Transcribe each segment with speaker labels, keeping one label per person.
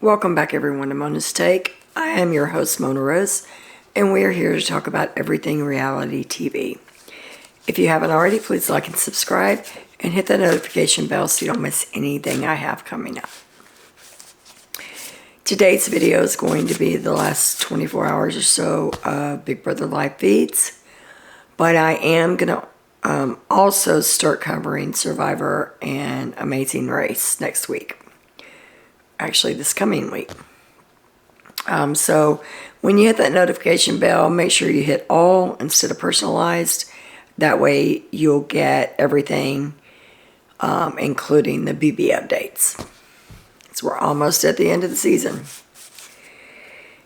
Speaker 1: Welcome back everyone to Mona's Take. I am your host Mona Rose, and we are here to talk about everything reality TV. If you haven't already, please like and subscribe and hit the notification bell so you don't miss anything I have coming up. Today's video is going to be the last 24 hours or so of Big Brother live feeds, but I am going to also start covering Survivor and Amazing Race next week. Actually, this coming week. So when you hit that notification bell, make sure you hit all instead of personalized. That way you'll get everything, including the BB updates. So we're almost at the end of the season.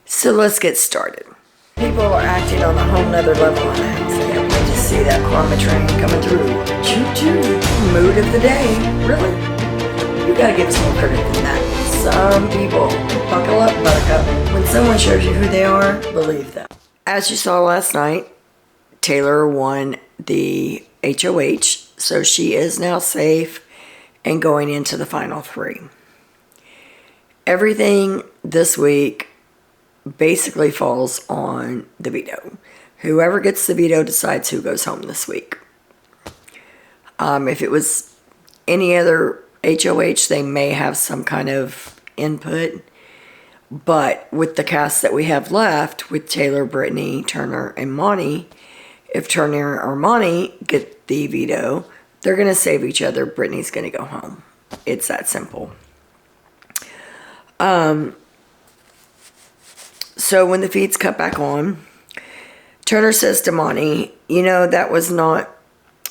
Speaker 1: So let's get started. People are acting on a whole nother level on that. So can't wait to see that karma train coming through. Choo-choo. Mood of the day. Really? You gotta give us more credit than that. Some people, buckle up, buttercup. When someone shows you who they are, believe them. As you saw last night, Taylor won the HOH, so she is now safe and going into the final three. Everything this week basically falls on the veto. Whoever gets the veto decides who goes home this week. If it was any other HOH, they may have some kind of input, but with the cast that we have left, with Taylor, Brittany, Turner, and Monty, if Turner or Monty get the veto, they're going to save each other. Brittany's going to go home. It's that simple. So when the feeds cut back on, Turner says to Monty, you know, that was not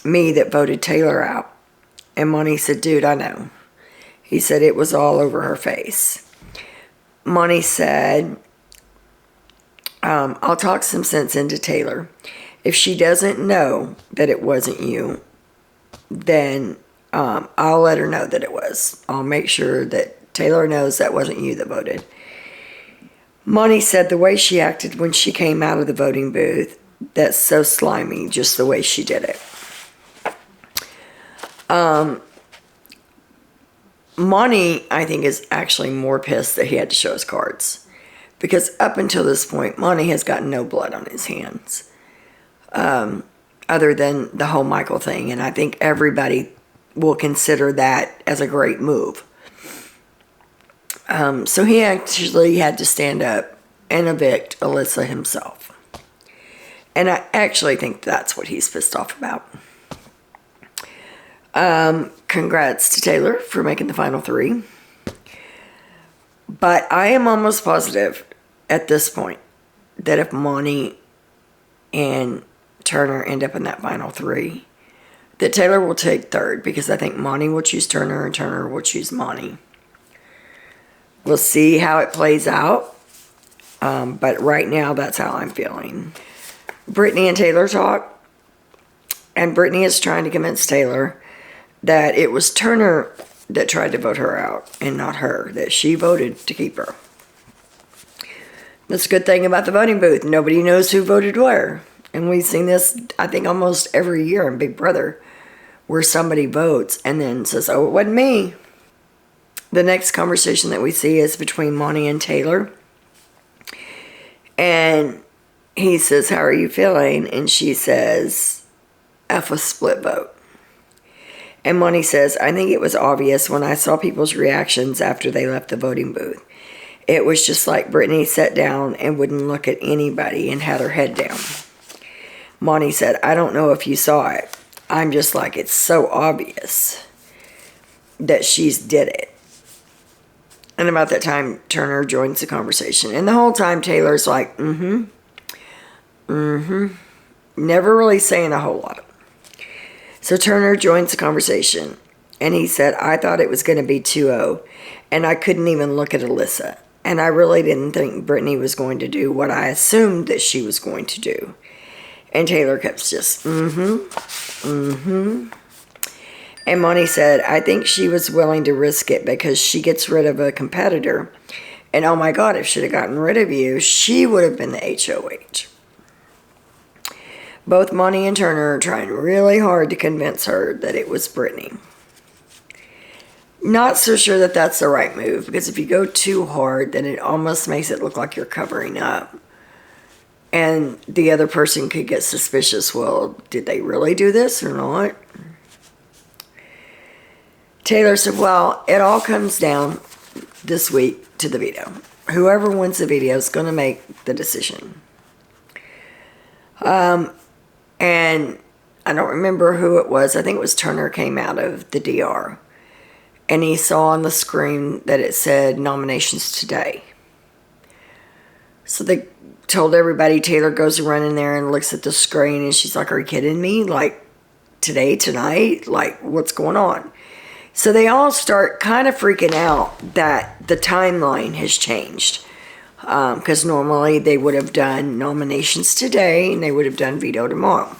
Speaker 1: me that voted Taylor out. And Monty said, dude, I know. He said it was all over her face. Monty said, I'll talk some sense into Taylor. If she doesn't know that it wasn't you, then I'll let her know that it was. I'll make sure that Taylor knows that wasn't you that voted. Monty said the way she acted when she came out of the voting booth, that's so slimy, just the way she did it. Monty, I think, is actually more pissed that he had to show his cards. Because up until this point, Monty has gotten no blood on his hands. Other than the whole Michael thing. And I think everybody will consider that as a great move. So he actually had to stand up and evict Alyssa himself. And I actually think that's what he's pissed off about. Congrats to Taylor for making the final three. But I am almost positive at this point that if Monty and Turner end up in that final three, that Taylor will take third, because I think Monty will choose Turner and Turner will choose Monty. We'll see how it plays out. But right now, that's how I'm feeling. Brittany and Taylor talk, and Brittany is trying to convince Taylor that it was Turner that tried to vote her out and not her, that she voted to keep her. That's a good thing about the voting booth. Nobody knows who voted where. And we've seen this, I think, almost every year in Big Brother, where somebody votes and then says, oh, it wasn't me. The next conversation that we see is between Monty and Taylor. And he says, how are you feeling? And she says, F a split vote. And Monty says, I think it was obvious when I saw people's reactions after they left the voting booth. It was just like Brittany sat down and wouldn't look at anybody and had her head down. Monty said, I don't know if you saw it. I'm just like, it's so obvious that she's did it. And about that time, Turner joins the conversation. And the whole time, Taylor's like, never really saying a whole lot. So Turner joins the conversation, and he said, I thought it was going to be 2-0, and I couldn't even look at Alyssa. And I really didn't think Brittany was going to do what I assumed that she was going to do. And Taylor kept just, And Monty said, I think she was willing to risk it because she gets rid of a competitor. And oh my God, if she'd have gotten rid of you, she would have been the HOH. Both Monty and Turner are trying really hard to convince her that it was Brittany. Not so sure that that's the right move, because if you go too hard, then it almost makes it look like you're covering up. And the other person could get suspicious. Well, did they really do this or not? Taylor said, well, it all comes down this week to the veto. Whoever wins the veto is going to make the decision. And I don't remember who it was. I think it was Turner came out of the DR. And he saw on the screen that it said nominations today. So they told everybody, Taylor goes running there and looks at the screen, and she's like, are you kidding me? Like, today, tonight? Like, what's going on? So they all start kind of freaking out that the timeline has changed. Because normally they would have done nominations today, and they would have done veto tomorrow.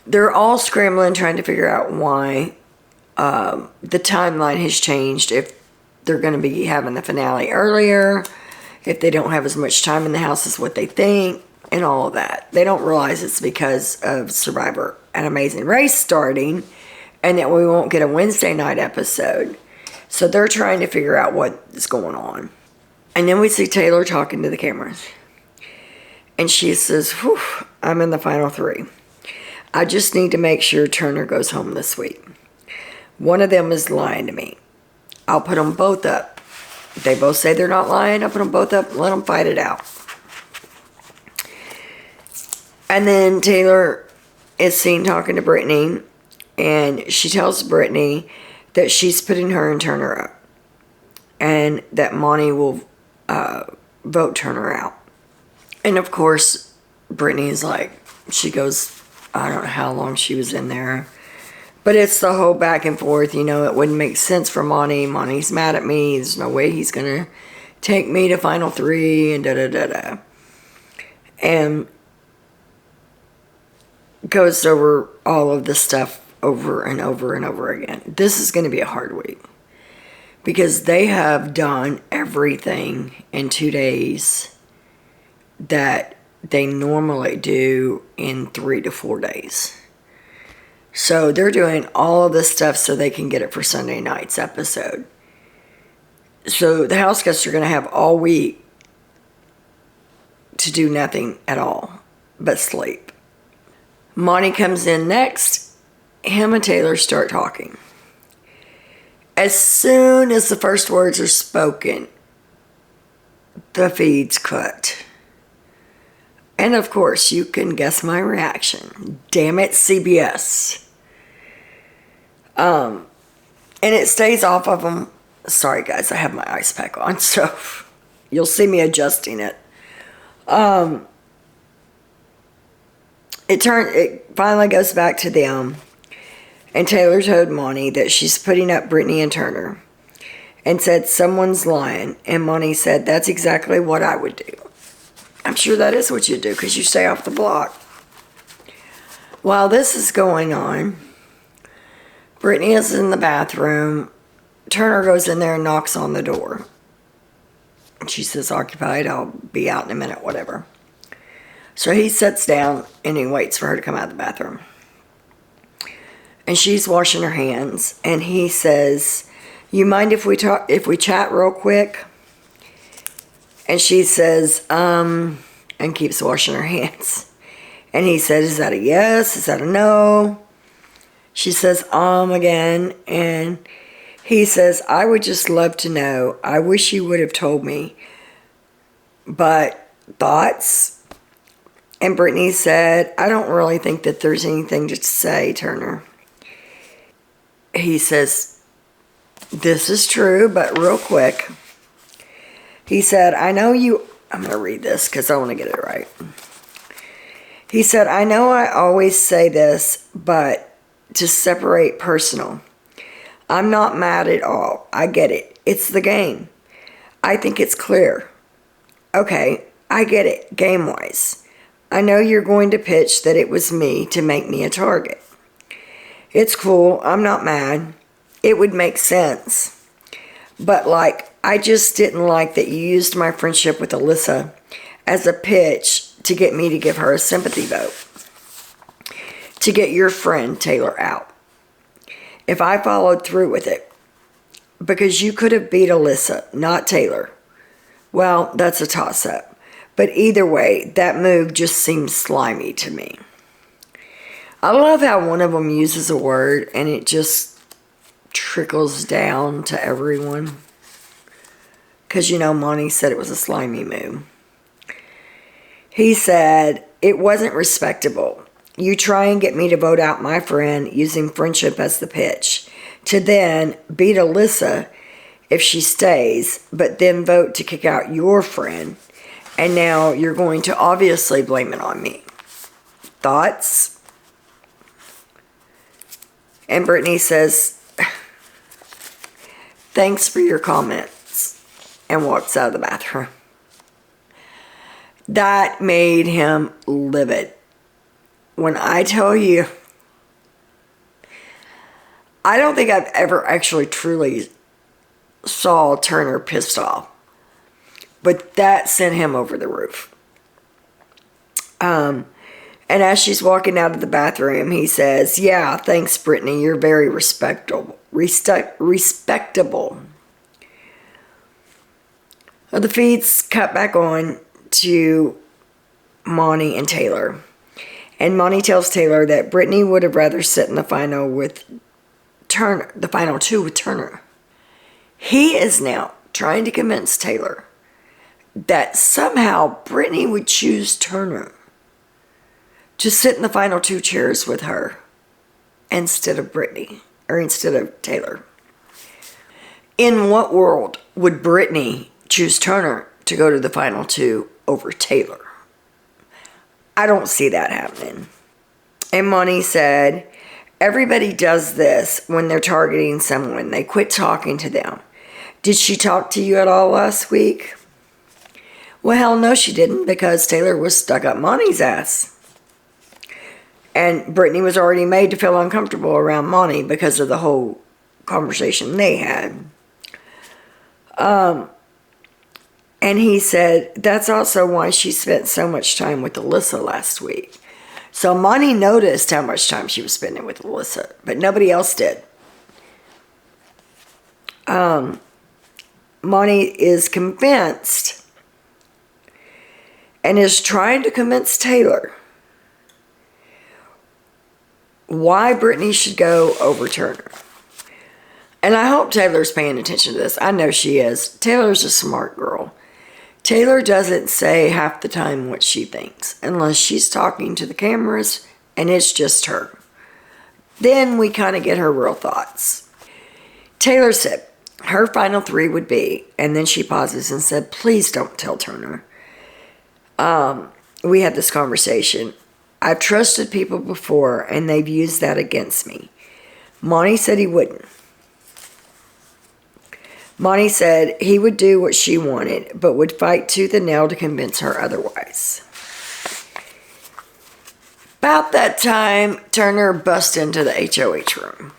Speaker 1: They're all scrambling, trying to figure out why the timeline has changed, if they're going to be having the finale earlier, if they don't have as much time in the house as what they think, and all of that. They don't realize it's because of Survivor and Amazing Race starting, and that we won't get a Wednesday night episode. So they're trying to figure out what is going on. And then we see Taylor talking to the cameras. And she says, whew, I'm in the final 3. I just need to make sure Turner goes home this week. One of them is lying to me. I'll put them both up. If they both say they're not lying, I'll put them both up and let them fight it out. And then Taylor is seen talking to Brittany, and she tells Brittany that she's putting her and Turner up, and that Monty will vote Turner out. And of course, Brittany's like, she goes, I don't know how long she was in there, but it's the whole back and forth. You know, it wouldn't make sense for Monty. Monty's mad at me. There's no way he's going to take me to final 3, and da-da-da-da. And goes over all of this stuff over and over and over again. This is going to be a hard week, because they have done everything in 2 days that they normally do in 3 to 4 days. So they're doing all of this stuff so they can get it for Sunday night's episode. So the house guests are going to have all week to do nothing at all but sleep. Monty comes in next. Him and Taylor start talking. As soon as the first words are spoken, the feed's cut. And of course, you can guess my reaction. Damn it, CBS. And it stays off of them. Sorry, guys, I have my ice pack on, so you'll see me adjusting it. It finally goes back to them. And Taylor told Monty that she's putting up Brittany and Turner, and said someone's lying. And Monty said, that's exactly what I would do. I'm sure that is what you do, because you stay off the block. While this is going on, Brittany is in the bathroom. Turner goes in there and knocks on the door. She says, occupied, I'll be out in a minute, whatever. So he sits down and he waits for her to come out of the bathroom. And she's washing her hands, and he says, you mind if we chat real quick? And she says, and keeps washing her hands. And he says, is that a yes? Is that a no? She says, again. And he says, I would just love to know. I wish you would have told me. But thoughts? And Brittany said, I don't really think that there's anything to say, Turner. He says, this is true, but real quick. He said, I'm going to read this because I want to get it right. He said, I know I always say this, but to separate personal. I'm not mad at all. I get it. It's the game. I think it's clear. Okay, I get it, game-wise. I know you're going to pitch that it was me to make me a target. It's cool. I'm not mad. It would make sense. But, I just didn't like that you used my friendship with Alyssa as a pitch to get me to give her a sympathy vote. To get your friend, Taylor, out. if I followed through with it. Because you could have beat Alyssa, not Taylor. Well, that's a toss-up. But either way, that move just seems slimy to me. I love how one of them uses a word and it just trickles down to everyone. Because, Monty said it was a slimy move. He said, it wasn't respectable. You try and get me to vote out my friend using friendship as the pitch. To then beat Alyssa if she stays, but then vote to kick out your friend. And now you're going to obviously blame it on me. Thoughts? And Brittany says, thanks for your comments, and walks out of the bathroom. That made him livid. When I tell you, I don't think I've ever actually truly saw Turner pissed off. But that sent him over the roof. And as she's walking out of the bathroom, he says, yeah, thanks, Brittany. You're very respectable. Respectable. The feeds cut back on to Monty and Taylor. And Monty tells Taylor that Brittany would have rather sit in the final with Turner, the final two with Turner. He is now trying to convince Taylor that somehow Brittany would choose Turner to sit in the final two chairs with her instead of Brittany, or instead of Taylor. In what world would Brittany choose Turner to go to the final two over Taylor? I don't see that happening. And Monty said, everybody does this when they're targeting someone. They quit talking to them. Did she talk to you at all last week? Well, hell no, she didn't, because Taylor was stuck up Monty's ass. And Brittany was already made to feel uncomfortable around Monty because of the whole conversation they had. And he said, that's also why she spent so much time with Alyssa last week. So Monty noticed how much time she was spending with Alyssa, but nobody else did. Monty is convinced and is trying to convince Taylor why Brittany should go over Turner. And I hope Taylor's paying attention to this. I know she is. Taylor's a smart girl. Taylor doesn't say half the time what she thinks unless she's talking to the cameras and it's just her. Then we kind of get her real thoughts. Taylor said her final three would be, and then she pauses and said, please don't tell Turner. We had this conversation. I've trusted people before and they've used that against me. Monty said he wouldn't. Monty said he would do what she wanted, but would fight tooth and nail to convince her otherwise. About that time, Turner busts into the HOH room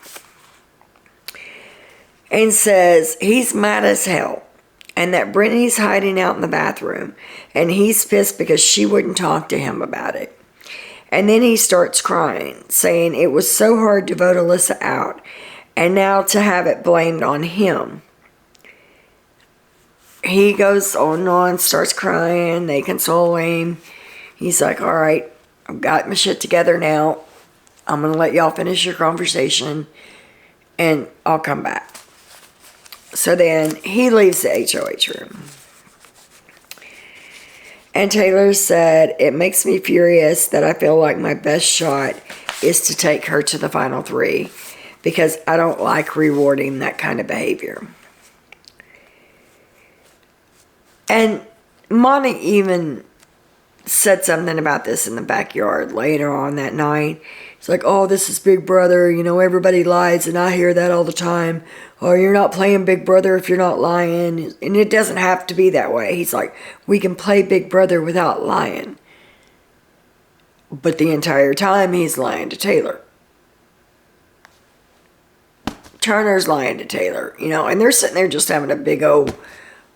Speaker 1: and says he's mad as hell and that Brittany's hiding out in the bathroom and he's pissed because she wouldn't talk to him about it. And then he starts crying, saying it was so hard to vote Alyssa out and now to have it blamed on him. He goes on and on, starts crying. They console him. He's like, all right, I've got my shit together now. I'm going to let y'all finish your conversation and I'll come back. So then he leaves the HOH room. And Taylor said, it makes me furious that I feel like my best shot is to take her to the final three because I don't like rewarding that kind of behavior. And Monty even said something about this in the backyard later on that night. It's like, oh, this is Big Brother. You know, everybody lies, and I hear that all the time. Or you're not playing Big Brother if you're not lying. And it doesn't have to be that way. He's like, we can play Big Brother without lying. But the entire time, he's lying to Taylor. Turner's lying to Taylor, you know, and they're sitting there just having a big old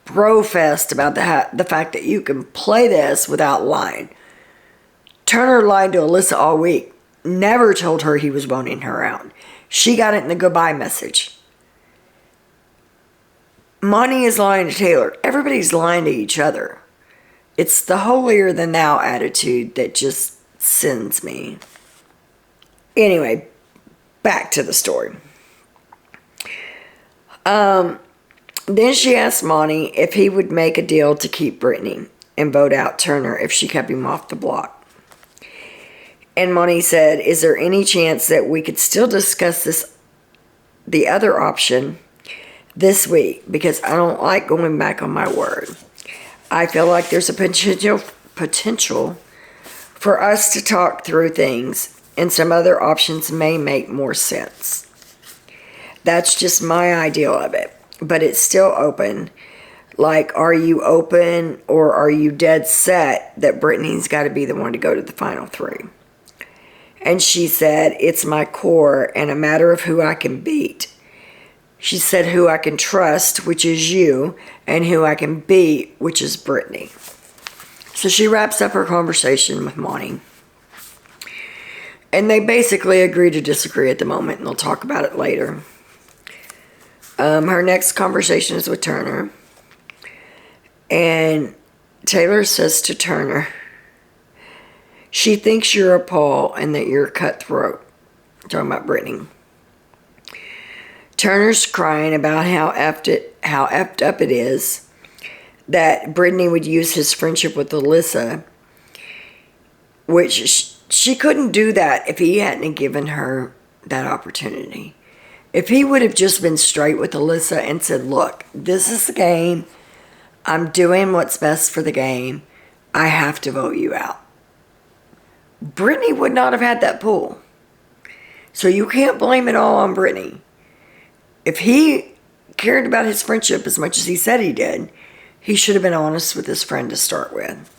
Speaker 1: bro fest about the fact that you can play this without lying. Turner lied to Alyssa all week. Never told her he was boning her out. She got it in the goodbye message. Monty is lying to Taylor. Everybody's lying to each other. It's the holier than thou attitude that just sends me. Anyway, back to the story. Then she asked Monty if he would make a deal to keep Brittany and vote out Turner if she kept him off the block. And Monty said, is there any chance that we could still discuss the other option this week? Because I don't like going back on my word. I feel like there's a potential for us to talk through things, and some other options may make more sense. That's just my ideal of it, but it's still open. Like, are you open or are you dead set that Brittany's got to be the one to go to the final three? And she said, it's my core and a matter of who I can beat. She said who I can trust, which is you, and who I can beat, which is Brittany. So she wraps up her conversation with Monty. And they basically agree to disagree at the moment, and they'll talk about it later. Her next conversation is with Turner. And Taylor says to Turner, she thinks you're a Paul and that you're cutthroat. Talking about Brittany. Turner's crying about how effed up it is that Brittany would use his friendship with Alyssa, which she couldn't do that if he hadn't given her that opportunity. If he would have just been straight with Alyssa and said, look, this is the game. I'm doing what's best for the game. I have to vote you out. Brittany would not have had that pull. So you can't blame it all on Brittany. If he cared about his friendship as much as he said he did, he should have been honest with his friend to start with.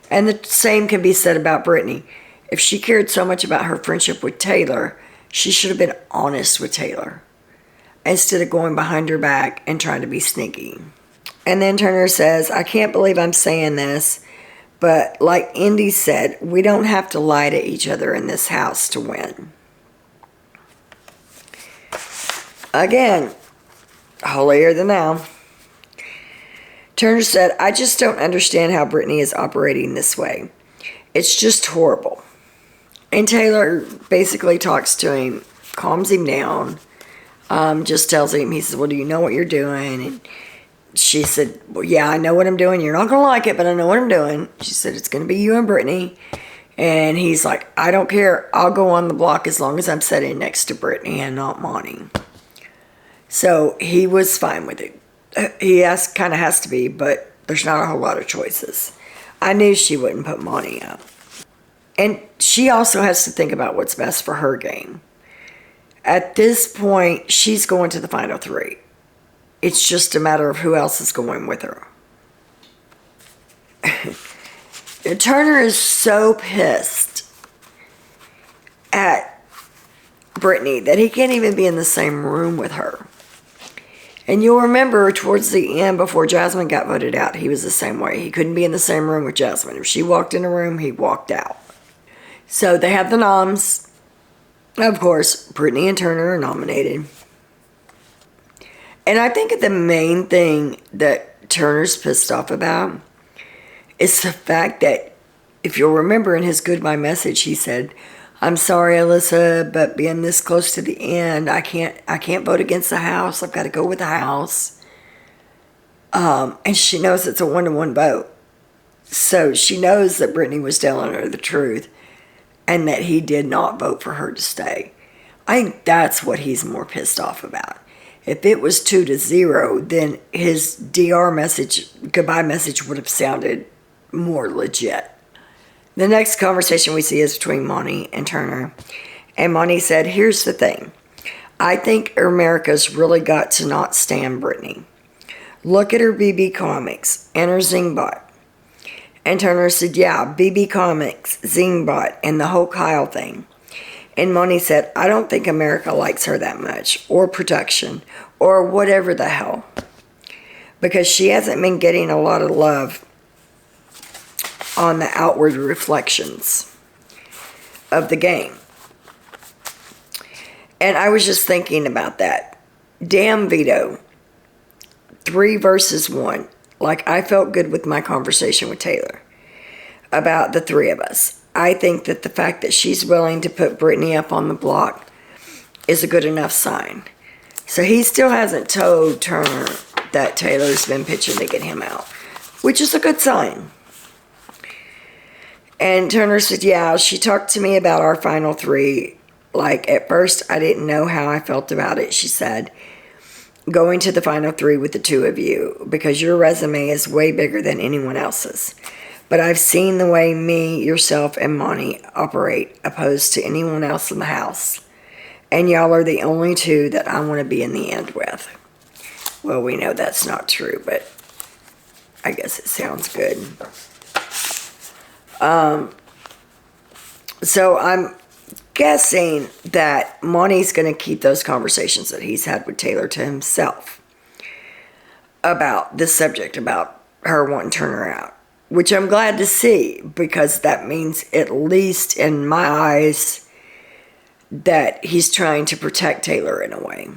Speaker 1: And the same can be said about Brittany. If she cared so much about her friendship with Taylor, she should have been honest with Taylor instead of going behind her back and trying to be sneaky. And then Turner says, I can't believe I'm saying this, but like Indy said, we don't have to lie to each other in this house to win. Again, holier than thou. Turner said, I just don't understand how Brittany is operating this way. It's just horrible. And Taylor basically talks to him, calms him down, just tells him, he says, well, do you know what you're doing? And she said, well, yeah, I know what I'm doing. You're not going to like it, but I know what I'm doing. She said, it's going to be you and Brittany. And he's like, I don't care. I'll go on the block as long as I'm sitting next to Brittany and not Monty. So he was fine with it. He kind of has to be, but there's not a whole lot of choices. I knew she wouldn't put Monty up. And she also has to think about what's best for her game. At this point, she's going to the final three. It's just a matter of who else is going with her. Turner is so pissed at Brittany that he can't even be in the same room with her. And you'll remember towards the end, before Jasmine got voted out, he was the same way. He couldn't be in the same room with Jasmine. If she walked in a room, he walked out. So they have the noms. Of course, Brittany and Turner are nominated. And I think the main thing that Turner's pissed off about is the fact that, if you'll remember in his goodbye message, he said, I'm sorry, Alyssa, but being this close to the end, I can't vote against the house. I've got to go with the house. And she knows it's a 1-to-1 vote. So she knows that Brittany was telling her the truth and that he did not vote for her to stay. I think that's what he's more pissed off about. If it was 2-0, then his DR message, goodbye message, would have sounded more legit. The next conversation we see is between Monty and Turner. And Monty said, here's the thing. I think America's really got to not stand Brittany. Look at her BB Comics and her Zingbot. And Turner said, yeah, BB Comics, Zingbot, and the whole Kyle thing. And Monty said, I don't think America likes her that much, or production, or whatever the hell. Because she hasn't been getting a lot of love on the outward reflections of the game. And I was just thinking about that. Damn veto. 3 versus 1. Like, I felt good with my conversation with Taylor about the 3 of us. I think that the fact that she's willing to put Brittany up on the block is a good enough sign. So he still hasn't told Turner that Taylor's been pitching to get him out, which is a good sign. And Turner said, yeah, she talked to me about our final 3. Like, at first, I didn't know how I felt about it, she said, going to the final 3 with the 2 of you, because your resume is way bigger than anyone else's. But I've seen the way me, yourself, and Monty operate opposed to anyone else in the house. And y'all are the only 2 that I want to be in the end with. Well, we know that's not true, but I guess it sounds good. So I'm guessing that Monty's going to keep those conversations that he's had with Taylor to himself about this subject, about her wanting Turner out, which I'm glad to see, because that means, at least in my eyes, that he's trying to protect Taylor in a way.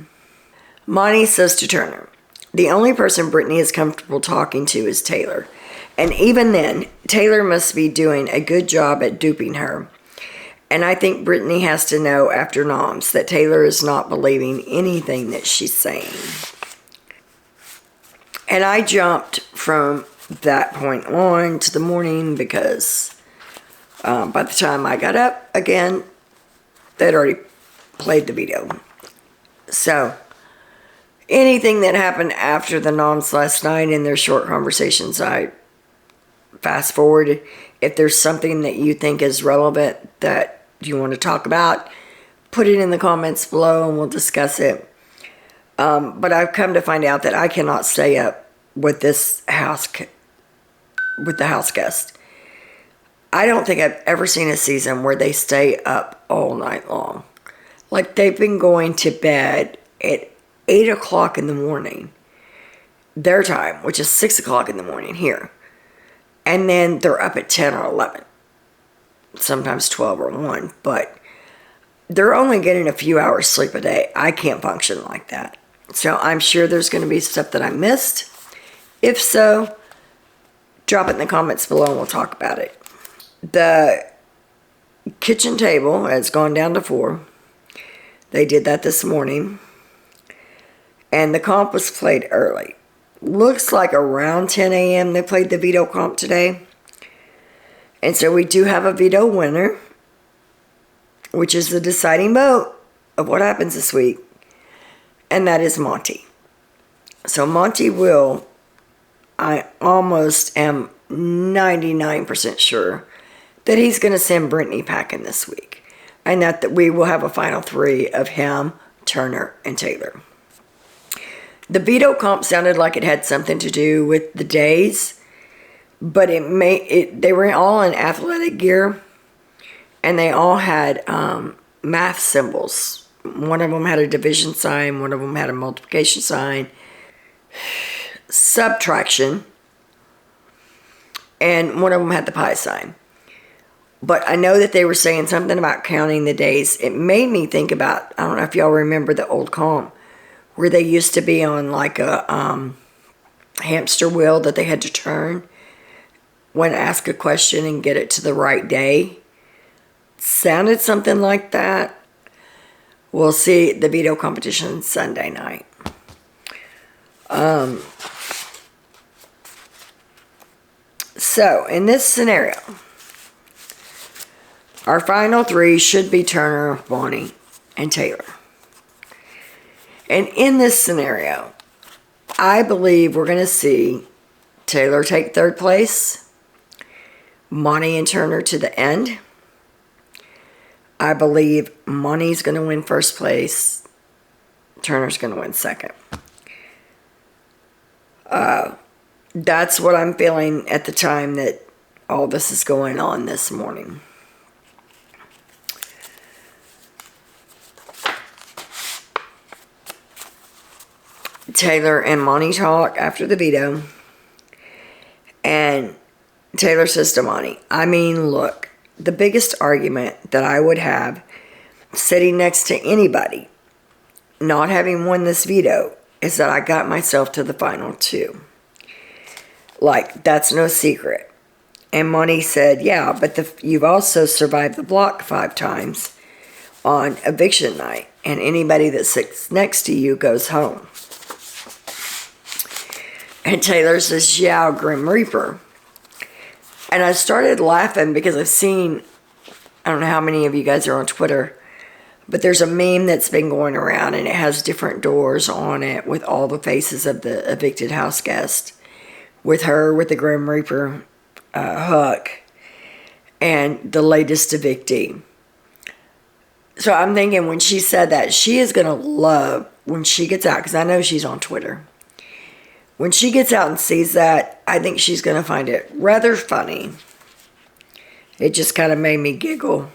Speaker 1: Monty says to Turner, the only person Brittany is comfortable talking to is Taylor. And even then, Taylor must be doing a good job at duping her. And I think Brittany has to know after noms that Taylor is not believing anything that she's saying. And I jumped from that point on to the morning because by the time I got up again, they'd already played the video. So anything that happened after the noms last night in their short conversations, I fast forward. If there's something that you think is relevant that you want to talk about, put it in the comments below and we'll discuss it. But I've come to find out that I cannot stay up with this with the house guest. I don't think I've ever seen a season where they stay up all night long. Like, they've been going to bed at 8 o'clock in the morning, their time, which is 6 o'clock in the morning here. And then they're up at 10 or 11, sometimes 12 or 1, but they're only getting a few hours sleep a day. I can't function like that. So I'm sure there's going to be stuff that I missed. If so, drop it in the comments below and we'll talk about it. The kitchen table has gone down to 4. They did that this morning. And the comp was played early. Looks like around 10 a.m. they played the veto comp today. And so we do have a veto winner, which is the deciding vote of what happens this week. And that is Monty. So Monty will, I almost am 99% sure that he's going to send Brittany packing this week. And that we will have a final 3 of him, Turner, and Taylor. The veto comp sounded like it had something to do with the days, but they were all in athletic gear, and they all had math symbols. One of them had a division sign, one of them had a multiplication sign, subtraction, and one of them had the pi sign. But I know that they were saying something about counting the days. It made me think about, I don't know if y'all remember the old comp, where they used to be on like a hamster wheel that they had to turn when ask a question and get it to the right day. Sounded something like that. We'll see the veto competition Sunday night. So in this scenario, our final 3 should be Turner, Bonnie, and Taylor. And in this scenario, I believe we're going to see Taylor take 3rd place, Monty and Turner to the end. I believe Monty's going to win 1st place, Turner's going to win 2nd. That's what I'm feeling at the time that all this is going on this morning. Taylor and Monty talk after the veto, and Taylor says to Monty, I mean, look, the biggest argument that I would have sitting next to anybody not having won this veto is that I got myself to the final 2. Like, that's no secret. And Monty said, yeah, but you've also survived the block 5 times on eviction night, and anybody that sits next to you goes home. And Taylor says, yeah, Grim Reaper. And I started laughing because I've seen, I don't know how many of you guys are on Twitter, but there's a meme that's been going around, and it has different doors on it with all the faces of the evicted house guest, with her with the Grim Reaper hook, and the latest evictee. So I'm thinking when she said that, she is going to love when she gets out, because I know she's on Twitter. When she gets out and sees that, I think she's going to find it rather funny. It just kind of made me giggle.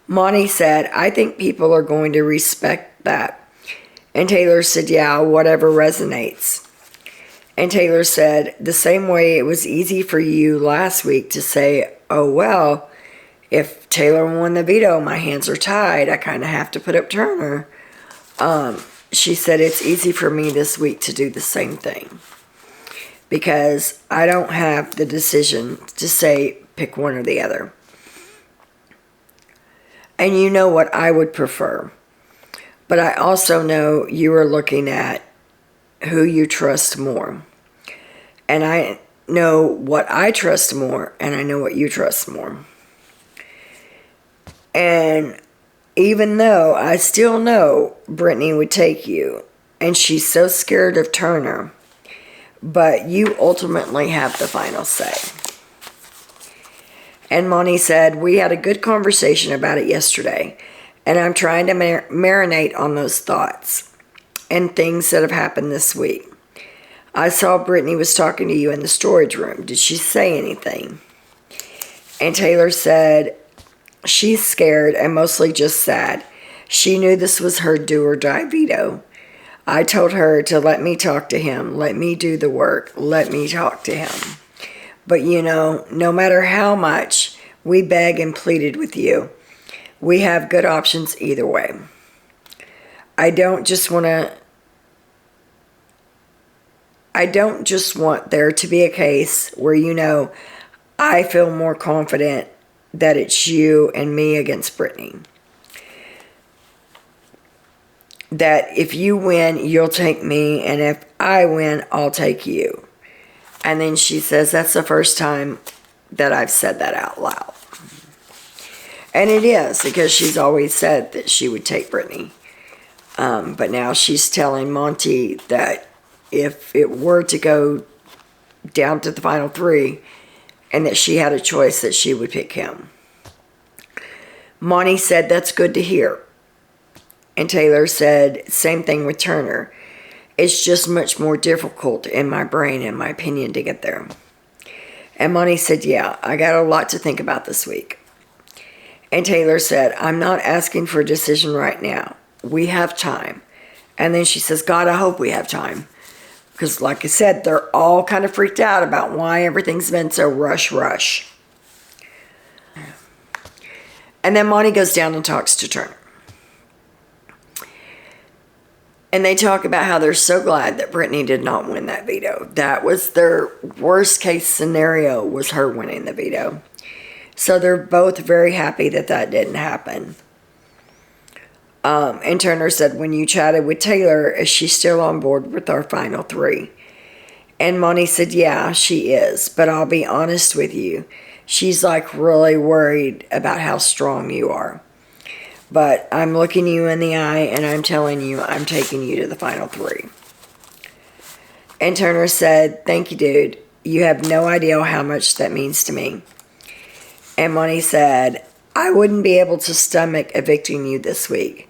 Speaker 1: Monty said, I think people are going to respect that. And Taylor said, yeah, whatever resonates. And Taylor said, the same way it was easy for you last week to say, oh, well, if Taylor won the veto, my hands are tied. I kind of have to put up Turner. She said, it's easy for me this week to do the same thing. Because I don't have the decision to say pick one or the other. And you know what I would prefer. But I also know you are looking at who you trust more. And I know what I trust more, and I know what you trust more. And even though I still know Brittany would take you, and she's so scared of Turner, but you ultimately have the final say. And Monty said, we had a good conversation about it yesterday, and I'm trying to marinate on those thoughts and things that have happened this week. I saw Brittany was talking to you in the storage room. Did she say anything? And Taylor said, she's scared and mostly just sad. She knew this was her do or die veto. I told her to let me talk to him, let me do the work, let me talk to him. But you know, no matter how much we begged and pleaded with you, we have good options either way. I don't just want there to be a case where, you know, I feel more confident that it's you and me against Brittany. That if you win, you'll take me, and if I win, I'll take you. And then she says, that's the first time that I've said that out loud. And it is, because she's always said that she would take Brittany. But now she's telling Monty that if it were to go down to the final 3, and that she had a choice, that she would pick him. Monty said, that's good to hear. And Taylor said, same thing with Turner. It's just much more difficult in my brain, in my opinion, to get there. And Monty said, yeah, I got a lot to think about this week. And Taylor said, I'm not asking for a decision right now. We have time. And then she says, God, I hope we have time. Because like I said, they're all kind of freaked out about why everything's been so rush. And then Monty goes down and talks to Turner. And they talk about how they're so glad that Brittany did not win that veto. That was their worst case scenario, was her winning the veto. So they're both very happy that that didn't happen. And Turner said, when you chatted with Taylor, is she still on board with our final 3? And Monty said, yeah, she is. But I'll be honest with you. She's like really worried about how strong you are. But I'm looking you in the eye and I'm telling you I'm taking you to the final 3. And Turner said, thank you, dude. You have no idea how much that means to me. And Monty said, I wouldn't be able to stomach evicting you this week.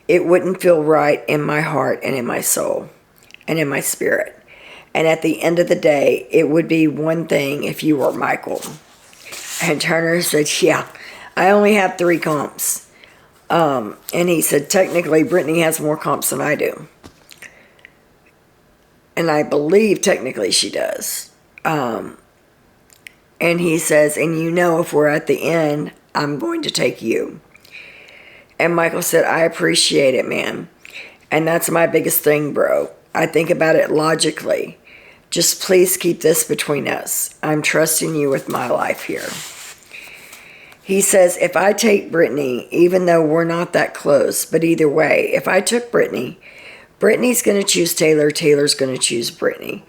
Speaker 1: It wouldn't feel right in my heart and in my soul and in my spirit. And at the end of the day, it would be one thing if you were Michael. And Turner said, yeah, I only have 3 comps. And he said, technically, Brittany has more comps than I do. And I believe technically she does. And he says, and you know, if we're at the end, I'm going to take you. And Michael said, I appreciate it, man. And that's my biggest thing, bro. I think about it logically. Just please keep this between us. I'm trusting you with my life here. He says, if I take Brittany, even though we're not that close, but either way, if I took Brittany, Brittany's going to choose Taylor, Taylor's going to choose Brittany.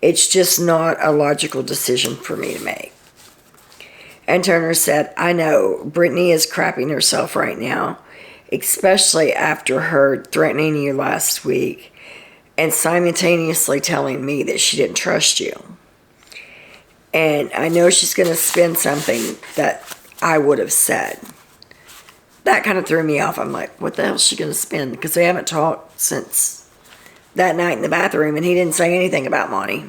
Speaker 1: It's just not a logical decision for me to make. And Turner said, I know, Brittany is crapping herself right now, especially after her threatening you last week and simultaneously telling me that she didn't trust you. And I know she's going to spin something that I would have said. That kind of threw me off. I'm like, what the hell is she going to spin? Because they haven't talked since that night in the bathroom, and he didn't say anything about Monty,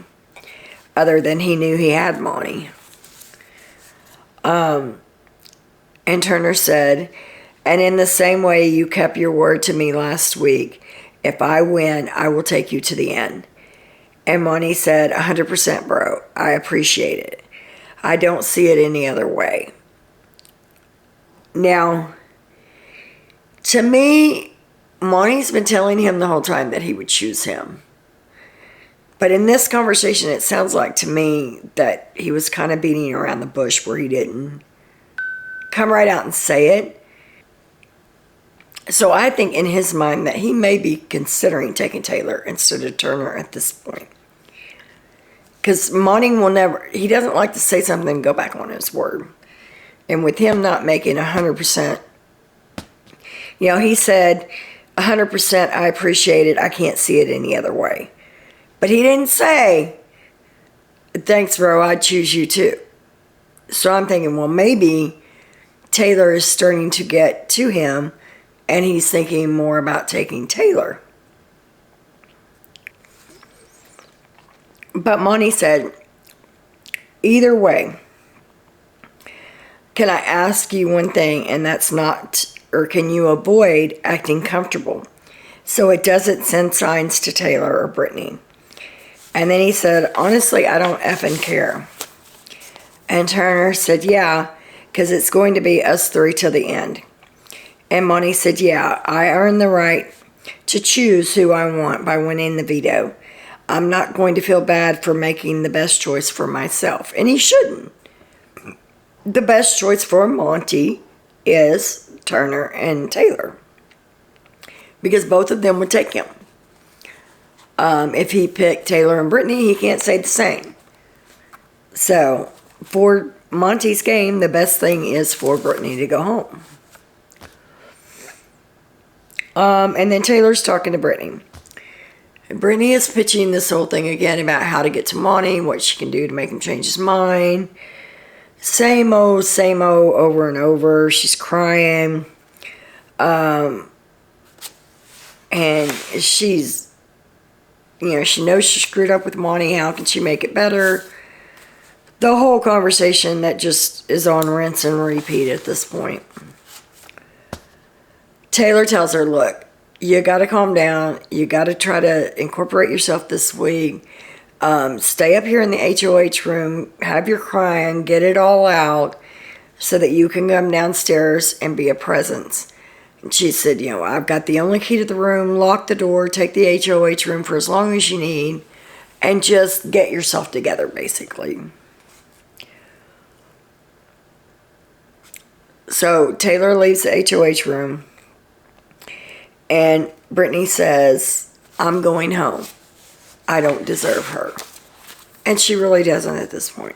Speaker 1: other than he knew he had Monty. And Turner said, and in the same way you kept your word to me last week, if I win, I will take you to the end. And Monty said, 100%, bro. I appreciate it. I don't see it any other way. Now, to me, Monty's been telling him the whole time that he would choose him. But in this conversation, it sounds like to me that he was kind of beating around the bush where he didn't come right out and say it. So I think in his mind that he may be considering taking Taylor instead of Turner at this point. Because Monty will never, he doesn't like to say something and go back on his word. And with him not making 100%, you know, he said, 100%, I appreciate it. I can't see it any other way. But he didn't say, thanks, bro, I'd choose you too. So I'm thinking, well, maybe Taylor is starting to get to him and he's thinking more about taking Taylor. But Monty said, either way, can I ask you one thing, and that's not, or can you avoid acting comfortable so it doesn't send signs to Taylor or Brittany? And then he said, honestly, I don't effing care. And Turner said, yeah, because it's going to be us three till the end. And Monty said, yeah, I earn the right to choose who I want by winning the veto. I'm not going to feel bad for making the best choice for myself. And he shouldn't. The best choice for Monty is Turner and Taylor, because both of them would take him. If he picked Taylor and Brittany, he can't say the same. So, for Monty's game, the best thing is for Brittany to go home. And then Taylor's talking to Brittany. Brittany is pitching this whole thing again about how to get to Monty, what she can do to make him change his mind. Same old, over and over. She's crying. And she's, you know, she knows she screwed up with Monty. How can she make it better? The whole conversation that just is on rinse and repeat at this point. Taylor tells her, look, you got to calm down. You got to try to incorporate yourself this week. Stay up here in the HOH room, have your crying, get it all out so that you can come downstairs and be a presence. And she said, you know, I've got the only key to the room, lock the door, take the HOH room for as long as you need, and just get yourself together, basically. So Taylor leaves the HOH room, and Brittany says, I'm going home. I don't deserve her. And she really doesn't at this point.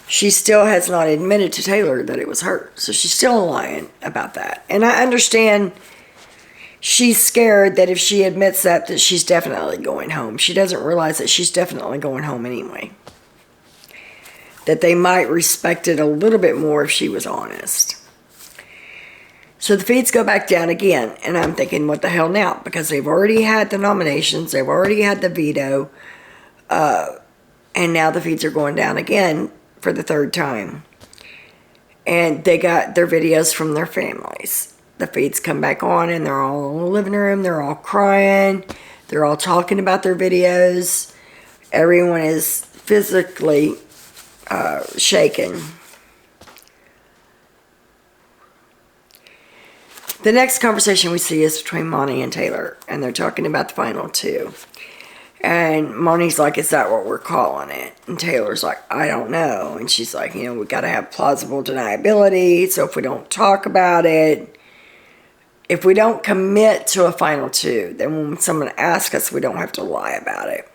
Speaker 1: She still has not admitted to Taylor that it was her. So she's still lying about that. And I understand she's scared that if she admits that she's definitely going home. She doesn't realize that she's definitely going home anyway. That they might respect it a little bit more if she was honest. So the feeds go back down again, and I'm thinking, what the hell now? Because they've already had the nominations, they've already had the veto, and now the feeds are going down again for the third time. And they got their videos from their families. The feeds come back on, and they're all in the living room, they're all crying, they're all talking about their videos. Everyone is physically shaken. The next conversation we see is between Monty and Taylor, and they're talking about the final two. And Monty's like, is that what we're calling it? And Taylor's like, I don't know. And she's like, we got to have plausible deniability. So if we don't talk about it, if we don't commit to a final two, then when someone asks us, we don't have to lie about it.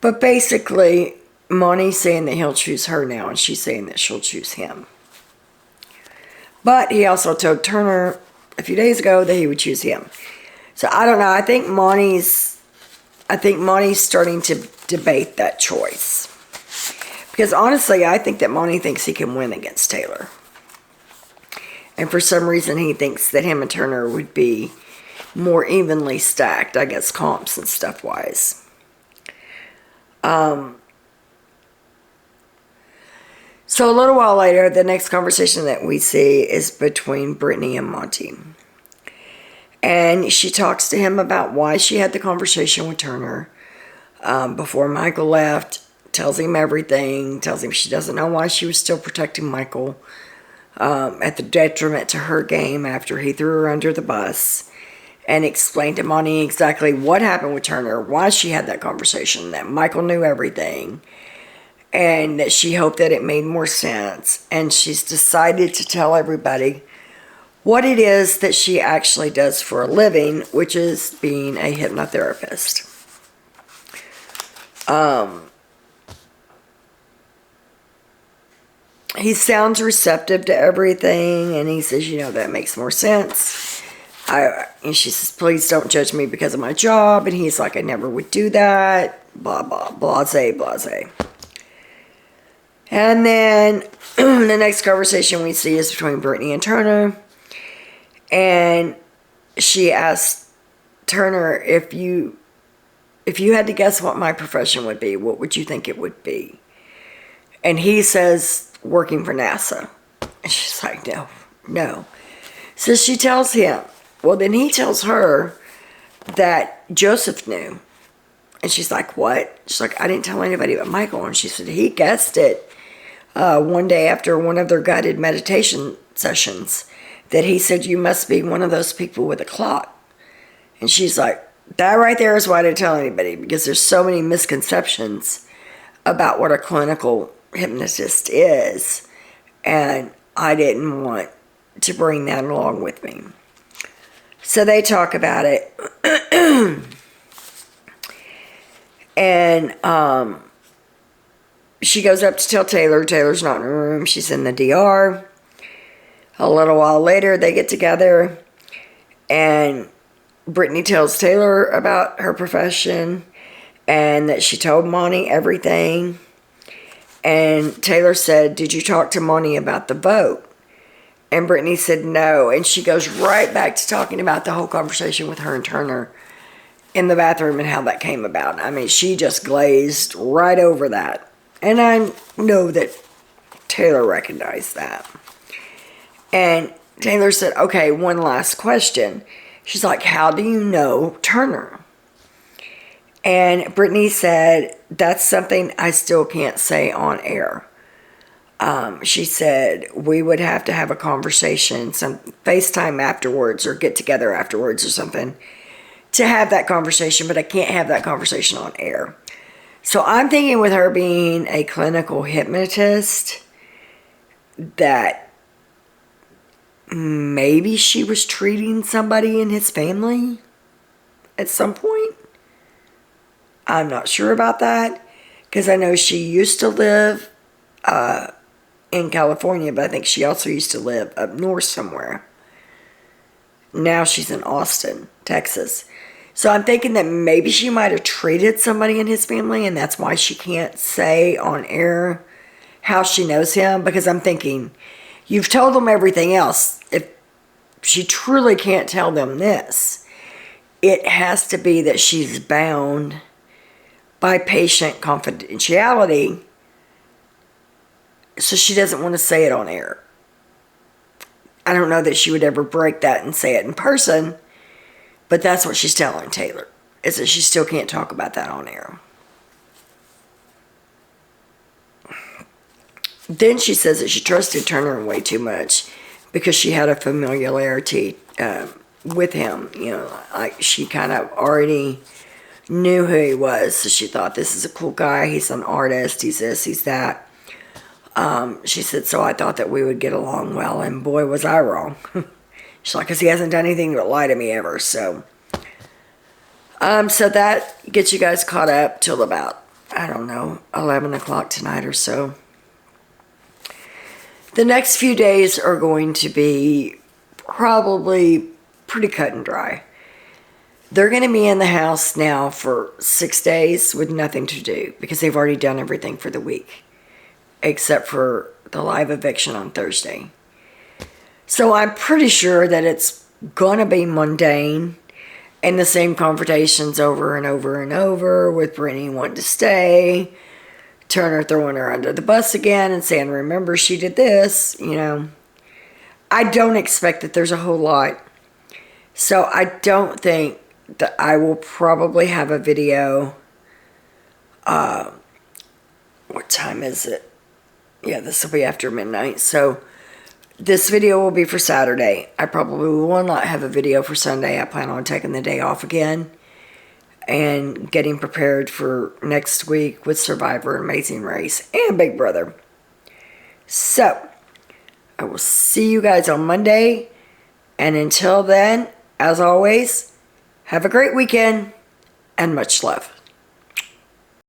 Speaker 1: But basically, Monty's saying that he'll choose her now, and she's saying that she'll choose him. But he also told Turner a few days ago that he would choose him. So I don't know. I think Monty's starting to debate that choice. Because honestly, I think that Monty thinks he can win against Taylor. And for some reason, he thinks that him and Turner would be more evenly stacked, I guess, comps and stuff-wise. So a little while later, the next conversation that we see is between Brittany and Monty. And she talks to him about why she had the conversation with Turner before Michael left, tells him everything, tells him she doesn't know why she was still protecting Michael at the detriment to her game after he threw her under the bus, and explained to Monty exactly what happened with Turner, why she had that conversation, that Michael knew everything, and that she hoped that it made more sense. And she's decided to tell everybody what it is that she actually does for a living, which is being a hypnotherapist. He sounds receptive to everything, and he says, that makes more sense. And she says, please don't judge me because of my job. And he's like, I never would do that. Blah, blah, blase, blase. And then the next conversation we see is between Brittany and Turner. And she asked Turner, if you had to guess what my profession would be, what would you think it would be? And he says, working for NASA. And she's like, no. So she tells him. Well, then he tells her that Joseph knew. And she's like, what? She's like, I didn't tell anybody but Michael. And she said, he guessed it one day after one of their guided meditation sessions, that he said, you must be one of those people with a clock. And she's like, that right there is why I didn't tell anybody, because there's so many misconceptions about what a clinical hypnotist is, and I didn't want to bring that along with me. So they talk about it. And she goes up to tell Taylor. Taylor's not in her room. She's in the DR. A little while later, they get together, and Brittany tells Taylor about her profession and that she told Monty everything. And Taylor said, did you talk to Monty about the vote? And Brittany said no. And she goes right back to talking about the whole conversation with her and Turner in the bathroom and how that came about. I mean, she just glazed right over that. And I know that Taylor recognized that. And Taylor said, okay, one last question. She's like, how do you know Turner? And Brittany said, that's something I still can't say on air. She said, we would have to have a conversation, some FaceTime afterwards or get together afterwards or something to have that conversation, but I can't have that conversation on air. So I'm thinking with her being a clinical hypnotist that maybe she was treating somebody in his family at some point. I'm not sure about that because I know she used to live in California, but I think she also used to live up north somewhere. Now she's in Austin, Texas. So I'm thinking that maybe she might have treated somebody in his family, and that's why she can't say on air how she knows him, because I'm thinking, you've told them everything else. If she truly can't tell them this, it has to be that she's bound by patient confidentiality, so she doesn't want to say it on air. I don't know that she would ever break that and say it in person, but that's what she's telling Taylor, is that she still can't talk about that on air. Then she says that she trusted Turner way too much because she had a familiarity with him. You know, like she kind of already knew who he was, so she thought, this is a cool guy. He's an artist. He's this, he's that. She said, so I thought that we would get along well, and boy, was I wrong. She's like, because he hasn't done anything but lie to me ever. So that gets you guys caught up till about, I don't know, 11 o'clock tonight or so. The next few days are going to be probably pretty cut and dry. They're going to be in the house now for 6 days with nothing to do because they've already done everything for the week, except for the live eviction on Thursday. So I'm pretty sure that it's going to be mundane and the same confrontations over and over and over, with Brittany wanting to stay, Turner throwing her under the bus again and saying, remember she did this, you know. I don't expect that there's a whole lot. So I don't think that I will probably have a video. What time is it? Yeah, this will be after midnight. So this video will be for Saturday. I probably will not have a video for Sunday. I plan on taking the day off again and getting prepared for next week with Survivor, Amazing Race, and Big Brother. So I will see you guys on Monday. And until then, as always, have a great weekend and much love.